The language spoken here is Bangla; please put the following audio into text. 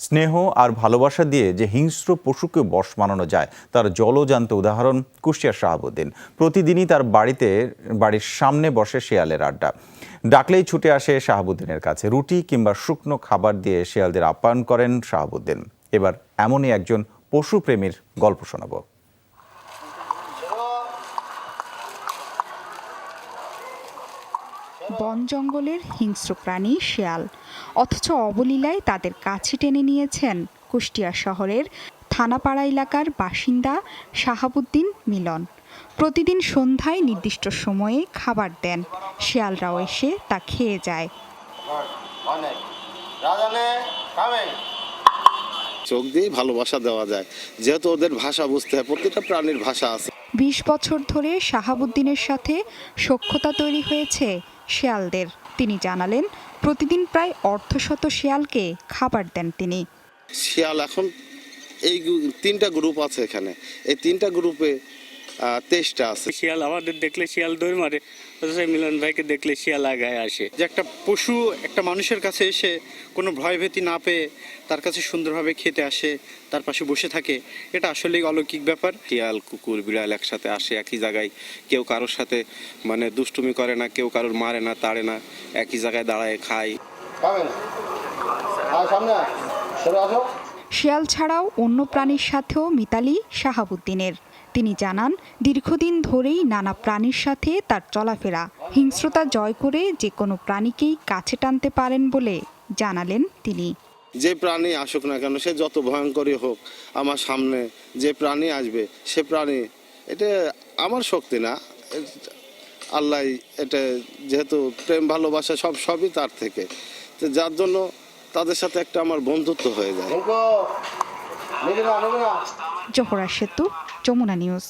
স্নেহ আর ভালোবাসা দিয়ে যে হিংস্র পশুকে বশ মানানো যায় তার জলজান্ত উদাহরণ কুষ্টিয়ার শাহাবুদ্দিন। প্রতিদিনই তার বাড়ির সামনে বসে শেয়ালের আড্ডা। ডাকলেই ছুটে আসে শাহাবুদ্দিনের কাছে। রুটি কিংবা শুকনো খাবার দিয়ে শেয়ালদের আপ্যায়ন করেন শাহাবুদ্দিন। এবার এমনই একজন পশুপ্রেমীর গল্প শোনাব। বন জঙ্গলের হিংস্র প্রাণী শেয়াল, অথচ অবলীলায় তাদের কাছে টেনে নিয়েছেন কুষ্টিয়া শহরের থানাপাড়া এলাকার বাসিন্দা শাহাবুদ্দিন মিলন। প্রতিদিন সন্ধ্যায় নির্দিষ্ট সময়ে খাবার দেন, শেয়ালরাও এসে তা খেয়ে যায়। চোখ দিয়ে ভালোবাসা দেওয়া যায়, যেহেতু ওদের ভাষা বুঝতে হয়, প্রতিটা প্রাণীর ভাষা আছে। 20 বছর ধরে শাহাবুদ্দিনের সাথে সখ্যতা তৈরি হয়েছে শেয়ালদের। তিনি জানালেন, প্রতিদিন প্রায় অর্ধশত শেয়ালকে খাবার দেন তিনি। শিয়াল এখন এই 3টা গ্রুপ আছে এখানে, এই 3টা গ্রুপে 23টা আছে। শিয়াল আমাদের দেখলে শিয়াল দৌড় মারে, অথচ মিলন ভাইকে দেখলে শিয়াল আগায় আসে। যে একটা পশু একটা মানুষের কাছে এসে কোনো ভয়ভীতি না পেয়ে তার কাছে সুন্দরভাবে খেতে আসে, তার পাশে বসে থাকে, এটা আসলেই অলৌকিক ব্যাপার। শিয়াল কুকুর বিড়াল একসাথে আসে একই জায়গায়, কেউ কারোর সাথে মানে দুষ্টুমি করে না, কেউ কারোর মারে না, তাড়ে না, একই জায়গায় দাঁড়ায় খায়। শিয়াল ছাড়াও অন্য প্রাণীর সাথেও মিতালি শাহাবুদ্দিনের। তিনি জানান, দীর্ঘদিন ধরেই নানা প্রাণীর সাথে তার চলাফেরা। হিংস্রতা জয় করে যে কোনো প্রাণীকেই কাছে টানতে পারেন বলে জানালেন তিনি। যে প্রাণী আসুক না কেন, সে যত ভয়ঙ্করই হোক, আমার সামনে যে প্রাণী আসবে সে প্রাণী, এটা আমার শক্তি না, আল্লাহ এটা, যেহেতু প্রেম ভালোবাসা সবই তার থেকে, তো যার জন্য তাদের সাথে একটা আমার বন্ধুত্ব হয়ে যায়। জোহরা সেতু, যমুনা নিউজ।